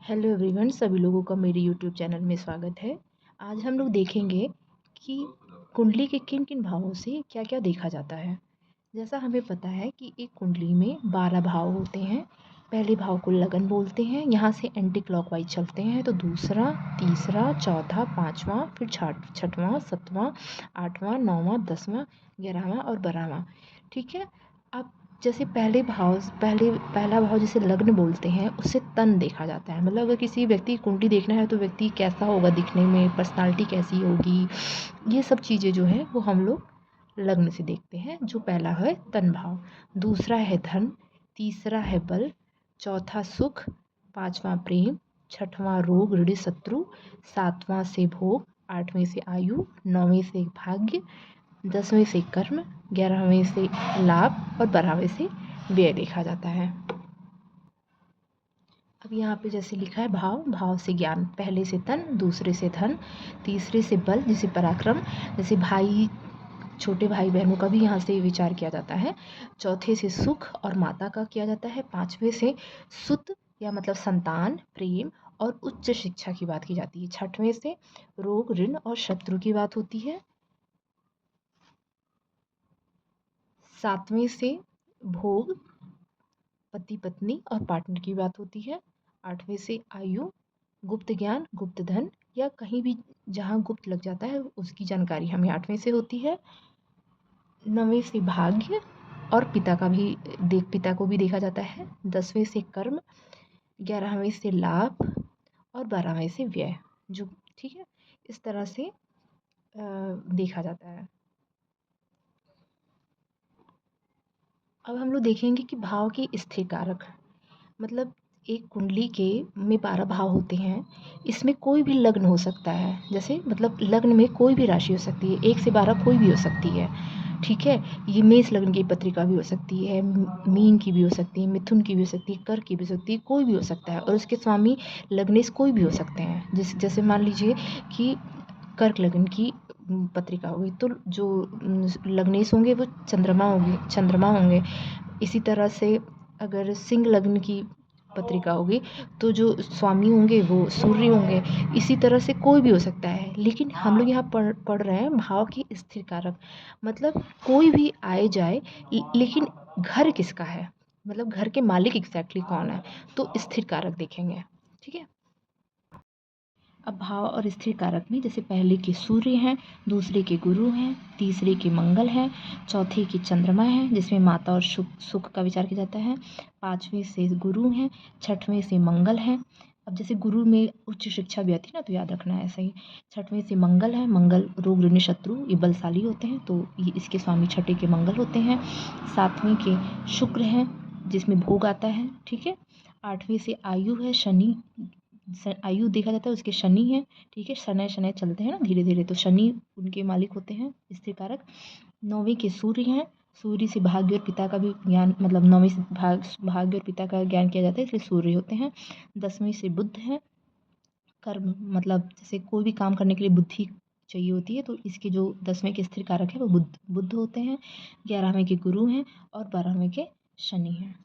Hello everyone, सभी लोगों का मेरे यूट्यूब चैनल में स्वागत है। आज हम लोग देखेंगे कि कुंडली के किन किन भावों से क्या क्या देखा जाता है। जैसा हमें पता है कि एक कुंडली में 12 भाव होते हैं। पहले भाव को लगन बोलते हैं, यहाँ से एंटी क्लॉकवाइज चलते हैं तो दूसरा, तीसरा, चौथा, पाँचवा, फिर छठवां, सातवां, आठवां, नौवां, 10वां, 11वां और 12वां। ठीक है। अब जैसे पहला भाव जैसे लग्न बोलते हैं, उससे तन देखा जाता है। मतलब अगर किसी व्यक्ति की कुंडली देखना है तो व्यक्ति कैसा होगा दिखने में, पर्सनालिटी कैसी होगी, ये सब चीज़ें जो है वो हम लोग लग्न से देखते हैं। जो पहला है तन भाव, दूसरा है धन, तीसरा है बल, चौथा सुख, पांचवा प्रेम, छठवां रोग ऋण शत्रु, सातवां से भोग, आठवें से आयु, नौवें से भाग्य, 10वें से कर्म, 11वें से लाभ और 12वें से व्यय देखा जाता है। अब यहाँ पे जैसे लिखा है भाव से ज्ञान, पहले से तन, दूसरे से धन, तीसरे से बल जैसे पराक्रम, जैसे भाई छोटे भाई बहनों का भी यहाँ से विचार किया जाता है। चौथे से सुख और माता का किया जाता है। पाँचवें से सुत या मतलब संतान, प्रेम और उच्च शिक्षा की बात की जाती है। छठवें से रोग ऋण और शत्रु की बात होती है। सातवें से भोग, पति पत्नी और पार्टनर की बात होती है। आठवें से आयु, गुप्त ज्ञान, गुप्त धन या कहीं भी जहाँ गुप्त लग जाता है उसकी जानकारी हमें आठवें से होती है। नौवें से भाग्य और पिता को भी देखा जाता है। 10वें से कर्म, 11वें से लाभ और 12वें से व्यय। जो ठीक है, इस तरह से देखा जाता है। अब हम लोग देखेंगे कि भाव के स्थिर कारक, मतलब एक कुंडली के में 12 भाव होते हैं। इसमें कोई भी लग्न हो सकता है। जैसे मतलब लग्न में कोई भी राशि हो सकती है, 1 से 12 कोई भी हो सकती है। ठीक है। ये मेष लग्न की पत्रिका भी हो सकती है, मीन की भी हो सकती है, मिथुन की भी हो सकती है, कर्क की भी हो सकती है, कोई भी हो सकता है। और उसके स्वामी लग्नेश कोई भी हो सकते हैं। जैसे मान लीजिए कि कर्क लग्न की पत्रिका होगी तो जो लग्नेश होंगे वो चंद्रमा होंगे। इसी तरह से अगर सिंह लग्न की पत्रिका होगी तो जो स्वामी होंगे वो सूर्य होंगे। इसी तरह से कोई भी हो सकता है। लेकिन हम लोग यहाँ पढ़ रहे हैं भाव के स्थिर कारक, मतलब कोई भी आए जाए लेकिन घर किसका है, मतलब घर के मालिक एग्जैक्टली कौन है, तो स्थिर कारक देखेंगे। ठीक है। अब भाव और स्थिर कारक में जैसे पहले के सूर्य हैं, दूसरे के गुरु हैं, तीसरे के मंगल हैं, चौथे के चंद्रमा हैं जिसमें माता और सुख का विचार किया जाता है, पाँचवें से गुरु हैं, छठवें से मंगल हैं। अब जैसे गुरु में उच्च शिक्षा भी आती है ना, तो याद रखना है ऐसा ही। छठवें से मंगल है, मंगल रोग ऋण शत्रु ये बलशाली होते हैं, तो ये इसके स्वामी छठे के मंगल होते हैं। सातवें के शुक्र हैं जिसमें भोग आता है। ठीक है। आठवें से आयु है, शनि आयु देखा जाता है उसके शनि हैं। ठीक है। शनै शनै चलते हैं ना धीरे धीरे, तो शनि उनके मालिक होते हैं स्थिर कारक। नौवीं के सूर्य हैं, सूर्य से भाग्य और पिता का भी ज्ञान, मतलब नौवीं से भाग्य और पिता का ज्ञान किया जाता है, इसलिए सूर्य होते हैं। 10वीं से बुध है, कर्म मतलब जैसे कोई भी काम करने के लिए बुद्धि चाहिए होती है, तो इसके जो 10वें के स्थिर कारक है वो बुध होते हैं। 11वें के गुरु हैं और 12वें के शनि हैं।